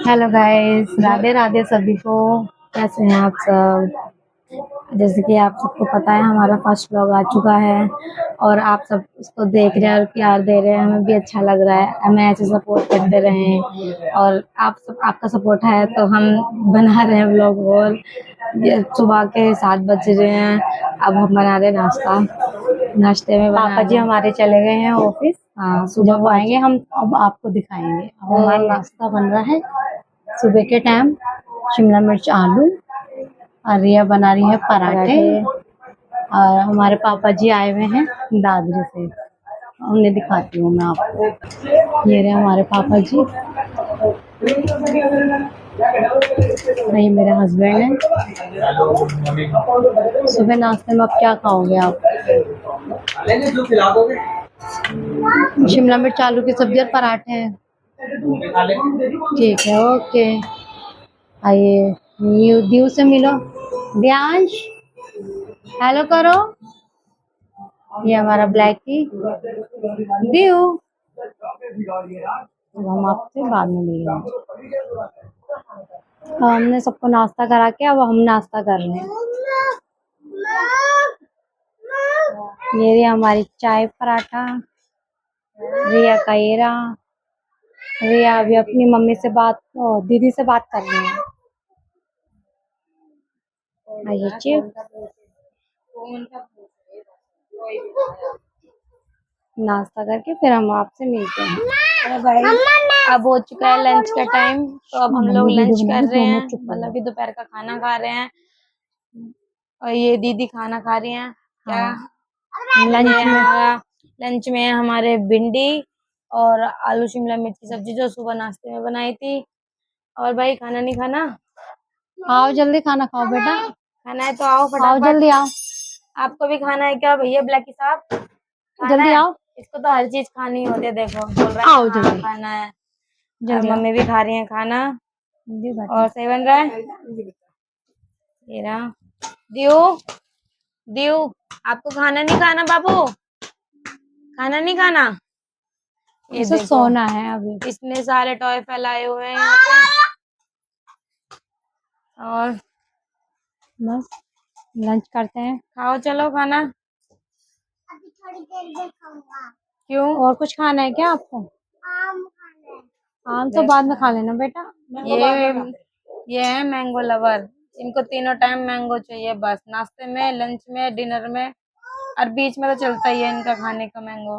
Hello guys, Radhe Radhe सभी को। कैसे हैं आप सब? जैसे कि आप सबको पता है, हमारा फर्स्ट व्लॉग आ चुका है और आप सब उसको देख रहे हैं और प्यार दे रहे हैं। हमें भी अच्छा लग रहा है, हमें ऐसे सपोर्ट करते रहें और आप सब आपका सपोर्ट है तो हम बना रहे हैं व्लॉग। और ये सुबह के 7 बज रहे हैं, अब हम बना रहे हैं नाश्ता। नाश्ते में पापा जी हमारे चले गए हैं ऑफिस। हाँ, सुबह जब आएंगे हम अब आपको दिखाएंगे। अब हमारा नाश्ता बन रहा है सुबह के टाइम। शिमला मिर्च आलू और रिया बना रही है पराठे। और हमारे पापा जी आए हुए हैं दादरी से, उन्हें दिखाती हूँ मैं आपको। ये रहे हमारे पापा जी, वही मेरे हस्बैंड है। सुबह नाश्ते में अब क्या खाओगे आप? शिमला मिर्च आलू की सब्जी और पराठे हैं। ठीक है, ओके। आइए दीव से मिलो। दियांश हेलो करो। ये हमारा ब्लैकी दीव। अब हम आपसे बाद में मिलेंगे। हमने सबको नाश्ता करा के अब हम नाश्ता कर रहे हैं। ये रही हमारी चाय पराठा। रिया का येरा। रिया अभी अपनी मम्मी से दीदी से बात कर रही है। आइए चिप्स। नाश्ता करके फिर हम आपसे मिलते हैं। अरे भाई, अब हो चुका है लंच का टाइम, तो अब हम लोग लंच कर रहे हैं, मतलब कि दोपहर का खाना खा रहे हैं। और ये दीदी खाना खा रही हैं। क्या लंच में हमारे भिंडी और आलू शिमला मिर्च की सब्जी जो सुबह नाश्ते में बनाई थी। और भाई खाना नहीं खाना? आओ जल्दी खाना खाओ बेटा। खाना है तो आओ फटाफट। आओ जल्दी आओ। आपको भी खाना है क्या भैया ब्लैकी साहब? जल्दी आओ। इसको तो हर चीज खानी होती है, देखो बोल रहा है आओ जल्दी खाना है। जल्दी मम्मी भी खा रही है खाना। और सही बन रहा है। ये रहा दियो। दियो, आपको खाना नहीं खाना बाबू? खाना नहीं खाना? ये देखो सोना है अभी। इतने सारे टॉय फैलाए हुए हैं यहाँ पे। और बस लंच करते हैं। खाओ चलो खाना। अभी थोड़ी देर में खाऊंगा। क्यों? और कुछ खाना है क्या आपको? आम खाना है। आम तो बाद में खा लेना बेटा। ये है मैंगो लवर। इनको तीनों टाइम मैंगो चाहिए, बस नाश्ते में, लंच में, डिनर में, और बीच में तो चलता ही है इनका खाने का मैंगो।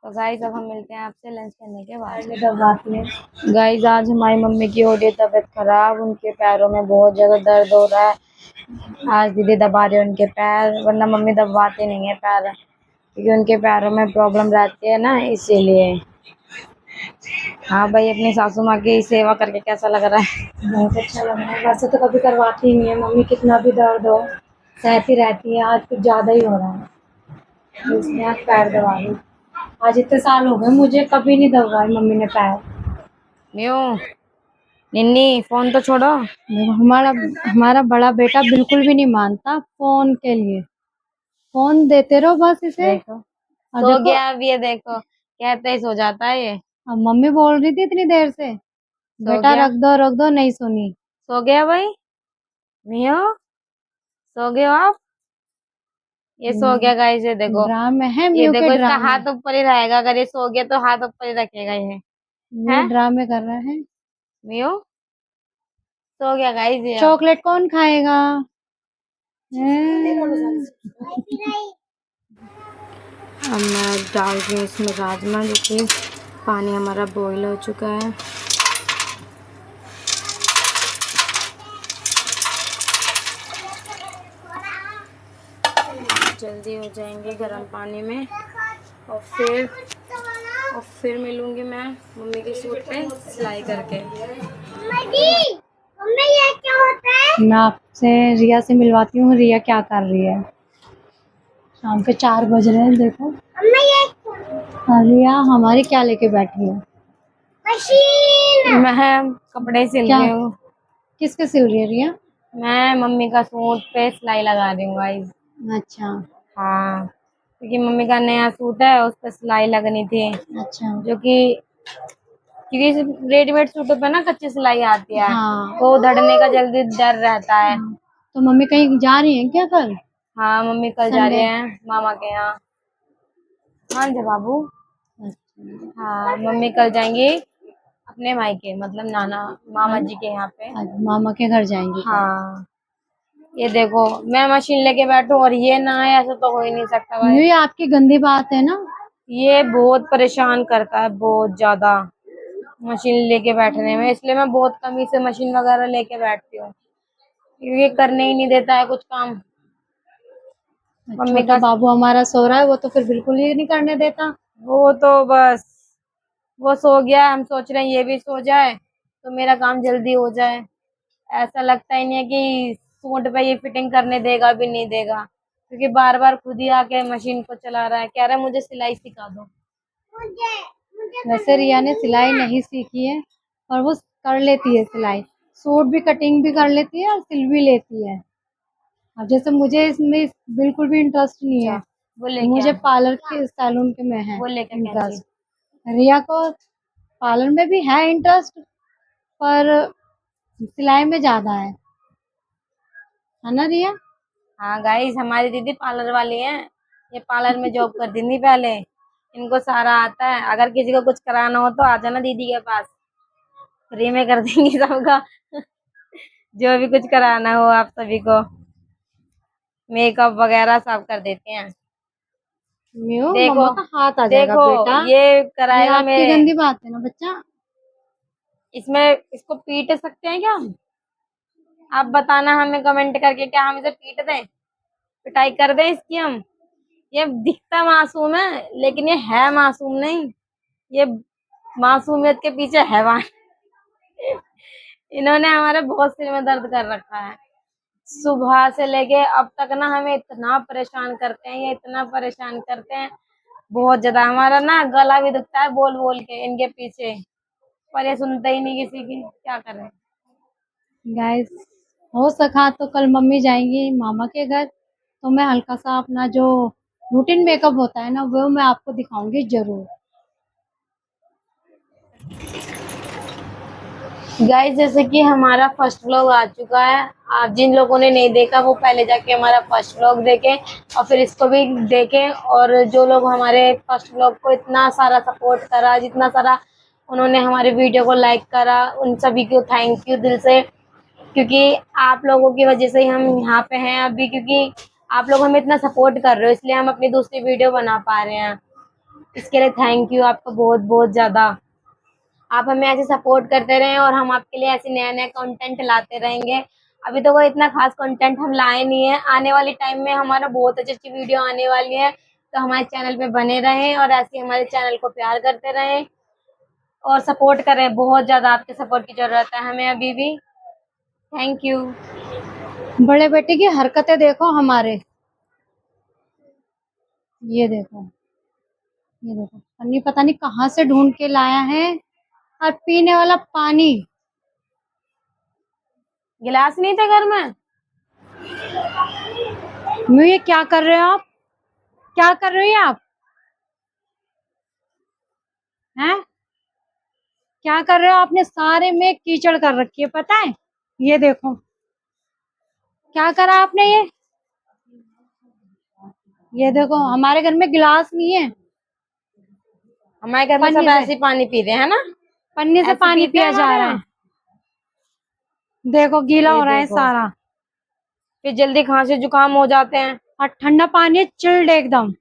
तो गाइस अब हम मिलते हैं आपसे लंच करने के बाद। गाइस आज हमारी मम्मी की हो रही है तबीयत खराब, उनके पैरों में बहुत ज्यादा दर्द हो रहा है। आज दीदी दबा रहे उनके पैर, वरना मम्मी दबाती नहीं है पैर, क्योंकि उनके पैरों में प्रॉब्लम रहती है ना, इसीलिए। हाँ भाई, अपनी सासू माँ की सेवा करके कैसा लग रहा है? बहुत अच्छा लग रहा है। वैसे तो कभी करवाती ही नहीं है मम्मी, कितना भी दर्द हो सहती रहती है। आज कुछ ज्यादा ही हो रहा है, तो इसलिए आज पैर दबा दी। आज इतने साल हो गए मुझे, कभी नहीं दबाई मम्मी ने पैर। क्यों निन्नी, फोन तो छोड़ो। देखो हमारा हमारा बड़ा बेटा बिल्कुल भी नहीं मानता फोन के लिए। फोन देते रहो बस इसे। सो गया अब, ये देखो कहते ही सो जाता है ये। अब मम्मी बोल रही थी इतनी देर से बेटा रख दो, नहीं सुनी। सो गया भाई मियो, सो गए हो आप? ये सो गया गाइस, ये देखो ड्रामे है। ये देखो इसका हाथ ऊपर ही रहेगा, अगर ये सो गया तो हाथ ऊपर ही रखेगा ये ड्रामे कर रहा है मियो। सो गया गाइस ये। चॉकलेट कौन खाएगा? अब मैं डाल रही हूँ इसमें राजमा। देखिए पानी हमारा बॉईल हो चुका है। जल्दी हो जाएंगे गर्म पानी में। और फिर मिलूंगी मैं मम्मी के सूट पे सिलाई करके। मम्मी ये क्या होता है? मैं आपसे रिया से मिलवाती हूँ, रिया क्या कर रही है। शाम के 4 बज रहे हैं, देखो रिया हमारी क्या लेके बैठी है। मशीन। मैं कपड़े सिल रही हूँ। किसके सिल रही है रिया? मैं मम्मी का सूट पे सिलाई लगा रही हूँ गाइस। अच्छा हाँ। क्योंकि मम्मी का नया सूट है, उस पर सिलाई लगनी थी, अच्छा। जो कि क्योंकि रेडीमेड सूटों पे ना कच्ची सिलाई आती है, हाँ। तो उधड़ने का जल्दी डर रहता है। तो मम्मी कहीं जा रही हैं क्या कल? हाँ, मम्मी कल जा रहे हैं मामा के यहाँ। हाँ जी बाबू। अच्छा। हाँ, मम्मी कल जाएंगी अपने मायके, मतलब नाना मामा जी के यहाँ पे। आज मामा के घर जाएंगी कल। हाँ, ये देखो मैं मशीन लेके बैठूं और ये ना आए, ऐसा तो हो ही नहीं सकता भाई। ये आपकी गंदी बात है ना। ये बहुत परेशान करता है, बहुत ज्यादा, मशीन लेके बैठने में, इसलिए मैं बहुत कम ही से मशीन वगैरह लेके बैठती हूँ, क्योंकि ये करने ही नहीं देता है कुछ काम। मम्मी छोटा का बाबू हमारा सो रहा है, वो तो फिर बिल्कुल ही नहीं करने देता। वो तो बस वो सो गया, हम सोच रहे हैं ये भी सो जाए तो मेरा काम जल्दी हो जाए। ऐसा लगता ही नहीं है कि सूट पे ये फिटिंग करने देगा भी नहीं देगा, क्योंकि बार बार खुद ही आके मशीन को चला रहा है, कह रहा है मुझे सिलाई सिखा दो। वैसे रिया ने सिलाई नहीं सीखी है, और वो कर लेती है सिलाई। सूट भी कटिंग भी कर लेती है और सिल भी लेती है। अब जैसे मुझे इसमें बिल्कुल भी इंटरेस्ट नहीं है। अच्छा, बोले मुझे क्या? पार्लर के सैलून के में है बोले क्या कैंची? इंटरेस्ट। रिया को पार्लर में भी है इंटरेस्ट, पर सिलाई में ज्यादा है ना रिया? हाँ गाइस, हमारी दीदी पार्लर वाली है, ये पार्लर में जॉब करती थी पहले, इनको सारा आता है। अगर किसी को कुछ कराना हो तो आ जाना दीदी के पास, फ्री में कर देंगी सबका। जो भी कुछ कराना हो आप सभी को, मेकअप वगैरह सब कर देते हैं। म्यू देखो मम्मा का हाथ आ जाएगा देखो, बेटा। ये ये कराएगा आपकी मेरे, गंदी बात है ना बच्चा। इसमें इसको पीट सकते हैं क्या हम? आप बताना हमें कमेंट करके, क्या हम इसे पीट दें, पिटाई कर दें इसकी हम? ये दिखता मासूम है लेकिन ये है मासूम नहीं, ये मासूमियत के पीछे हैवान। इन्होंने हमारे बहुत सिर में दर्द कर रखा है, सुबह से लेके अब तक ना हमें इतना परेशान करते हैं, ये इतना परेशान करते हैं बहुत ज्यादा। हमारा ना गला भी दुखता है बोल बोल के इनके पीछे, पर ये सुनते ही नहीं किसी की, क्या करें। गाइस, हो सका तो कल मम्मी जाएंगी मामा के घर, तो मैं हल्का सा अपना जो रूटीन मेकअप होता है ना, वो मैं आपको दिखाऊंगी जरूर। गाइस, जैसे कि हमारा फर्स्ट व्लॉग आ चुका है, आप जिन लोगों ने नहीं देखा वो पहले जाके हमारा फर्स्ट व्लॉग देखें और फिर इसको भी देखें। और जो लोग हमारे फर्स्ट व्लॉग को इतना सारा सपोर्ट करा, जितना सारा उन्होंने हमारे वीडियो को लाइक करा, उन सभी को थैंक यू दिल से, क्योंकि आप लोगों की वजह से ही हम यहाँ पे हैं अभी, क्योंकि आप लोग हमें इतना सपोर्ट कर रहे हो, इसलिए हम अपनी दूसरी वीडियो बना पा रहे हैं। इसके लिए थैंक यू आपका बहुत बहुत ज़्यादा। आप हमें ऐसे सपोर्ट करते रहें और हम आपके लिए ऐसे नया नया कंटेंट लाते रहेंगे। अभी तो कोई इतना खास कंटेंट हम लाए नहीं है, आने वाले टाइम में हमारा बहुत अच्छी अच्छी वीडियो आने वाली है, तो हमारे चैनल पे बने रहें और ऐसे हमारे चैनल को प्यार करते रहें और सपोर्ट करें। बहुत ज़्यादा आपके सपोर्ट की ज़रूरत है हमें अभी भी। Thank you. बड़े बेटे की हरकतें देखो हमारे। ये देखो, ये देखो, पन्नी पता नहीं कहाँ से ढूंढ के लाया है। और पीने वाला पानी, गिलास नहीं थे घर में? ये क्या कर रहे हो आप? क्या कर रही है आप? हैं? क्या कर रहे हो? आपने सारे में कीचड़ कर रखी है, पता है? ये देखो क्या करा आपने। ये देखो, हमारे घर में गिलास नहीं है। हमारे घर में सब पन्नी से, ऐसे ही पानी पी रहे हैं ना, पन्नी से ऐसे पानी पीते हैं पिया जा हमारे रहा यहाँ। है। देखो गीला ये हो रहा है देखो, सारा। फिर जल्दी खांसी जुकाम हो जाते हैं। और ठंडा पानी है, चिल्ड एकदम।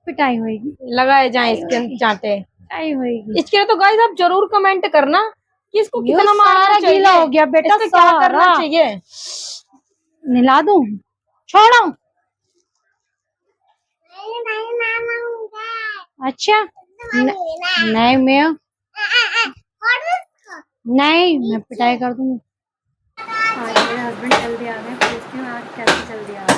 पिटाई होगी, लगाए जाए इसके चांटे। पिटाई होगी। इसके लिए तो गाइस आप जरूर कमेंट करना कि इसको यो कितना मारना सारा चाहिए, गीला हो गया बेटा, इसका क्या करना सारा। चाहिए। नहला दूं? छोड़ो। अच्छा, नहीं मैं नहीं, मैं पिटाई कर दूंगी। आज मेरे हस्बैंड जल्दी आ गए, पूछती हूँ आज कैसे जल्दी आ गए।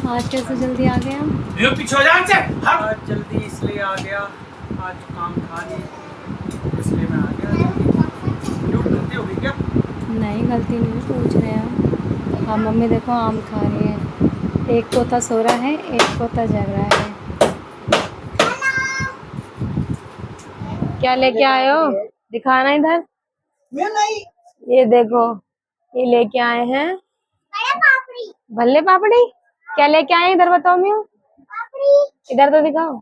आज कैसे जल्दी आ गए हम? पीछे हो जा से। आज जल्दी इसलिए आ गया, आज काम था नहीं इसलिए मैं आ गया। क्यों गलती हो गई क्या? नहीं गलती नहीं, पूछ रहे हैं हम। हाँ मम्मी देखो आम खा रही है। एक पोता सो रहा है, एक पोता जग रहा है। क्या लेके आए हो? दिखाना इधर। नहीं ये देखो, ये लेके आए हैं भल्ले पापड़ी। क्या लेके आए हैं इधर बताओ म्यू। इधर तो दिखाओ।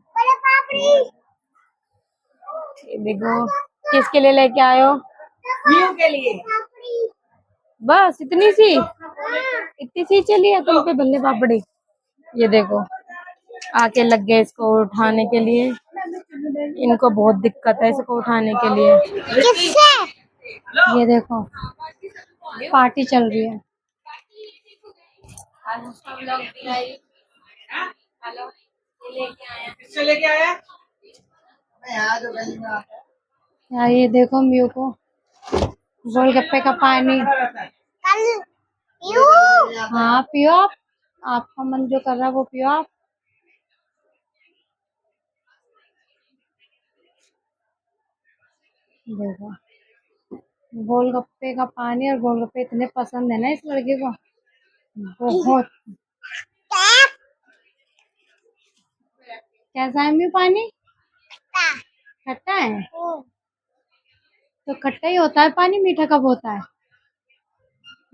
ये देखो, किसके लिए लेके आए हो? न्यू के लिए बस इतनी सी चली है तुम पे भल्ले पापड़ी। ये देखो, आके लग गए इसको उठाने के लिए। इनको बहुत दिक्कत है इसको उठाने के लिए। ये देखो, पार्टी चल रही है। किससे लेके आया? यार ये देखो म्यू को गोलगप्पे का पानी। हाँ पियो आप, आपका मन जो कर रहा है वो पियो आप। देखो, गोलगप्पे का पानी, और गोलगप्पे इतने पसंद है ना इस लड़के को, बहुत। कैसा है म्यू पानी? खट्टा है? तो खट्टा ही होता है पानी, मीठा कब होता है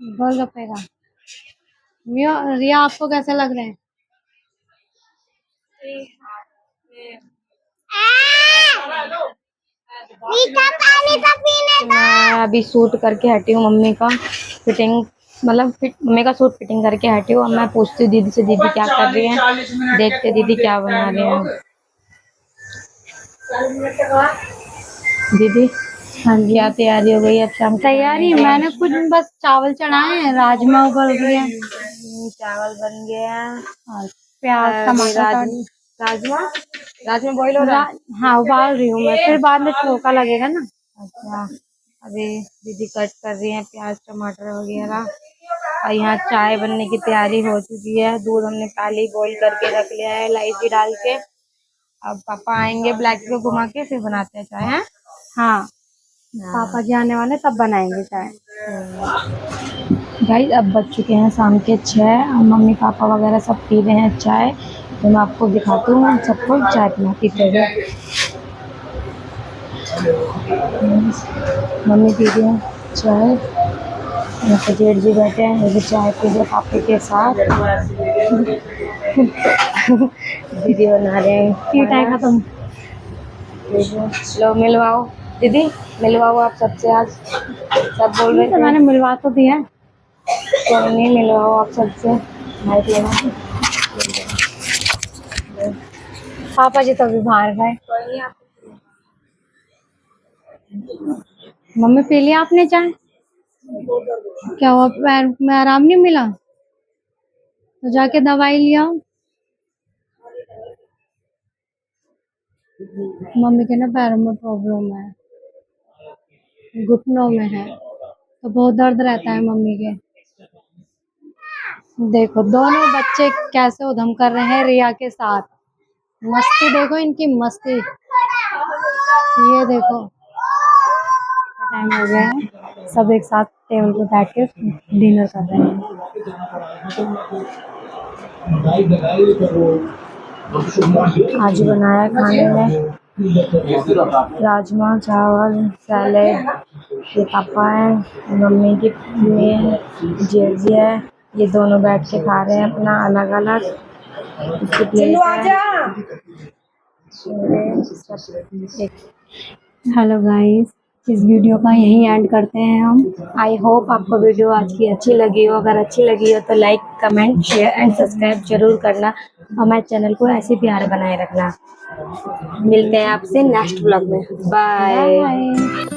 गोलगप्पे का? म्यू, रिया आपको कैसे लग रहे हैं? मैं अभी सूट करके हटी हूँ मम्मी का फिटिंग, मतलब मम्मी का सूट फिटिंग करके हटी हूँ। अब मैं पूछती हूँ दीदी से, दीदी क्या कर रही है, देखते दीदी क्या बना रहे हैं। दीदी हाँ जी, क्या तैयारी हो गई अब शाम की? तैयारी मैंने कुछ बस चावल चढ़ाए हैं, राजमा उबल गए हैं, चावल बन गए हैं और प्याज टमाटर राजमा राजमा बॉईल हो रहा है। हाँ उबाल रही हूँ मैं, फिर बाद में छोका लगेगा ना। अच्छा, अभी दीदी कट कर रही हैं प्याज टमाटर वगैरह। और यहाँ चाय बनने की तैयारी हो चुकी है। दूध हमने पहले ही बॉईल करके रख लिया है इलायची डाल के। अब पापा आएंगे ब्लैक को घुमा के, फिर बनाते हैं चाय। है हाँ, पापा जी आने वाले तब बनाएंगे चाय। गाइस अब बज चुके हैं शाम के 6। मम्मी पापा वगैरह सब पी रहे हैं चाय। तो मैं आपको दिखाती हूँ सबको चाय पीते हुए। मम्मी पी रही हैं चाय, यहाँ पे जेठ जी बैठे हैं, ये भी चाय पी रहे पापे के साथ। दीदी बना रहे हैं टी टाइम खत्म। लो मिलवाओ दीदी, मिलवाओ आप सबसे। आज सब बोल रहे थे मैंने मिलवा तो दिया, कोई नहीं, मिलवाओ आप सबसे। माइक लगा पापा जी तो अभी बाहर गए। मम्मी पी लिया आपने चाय? क्या हुआ, पैर में आराम नहीं मिला? तो जाके दवाई लिया। मम्मी के ना पैरों में प्रॉब्लम है, घुटनों में है, तो बहुत दर्द रहता है मम्मी के। देखो दोनों बच्चे कैसे उधम कर रहे हैं रिया के साथ। मस्ती देखो इनकी मस्ती। ये देखो, टाइम हो गया है, सब एक साथ टेबल पे बैठ के डिनर कर रहे हैं। आज बनाया खाने में राजमा चावल सैलेड। ये पापा है, मम्मी की जेजी है, ये दोनों बैठ के खा रहे हैं अपना अलग अलग। इसकी प्लेट है। हेलो गाइस, इस वीडियो का यहीं एंड करते हैं हम। आई होप आपको वीडियो आज की अच्छी लगी हो। अगर अच्छी लगी हो तो like comment share and subscribe जरूर करना, और हमारे चैनल को ऐसे प्यार बनाए रखना। मिलते हैं आपसे नेक्स्ट व्लॉग में। बाय। बाय।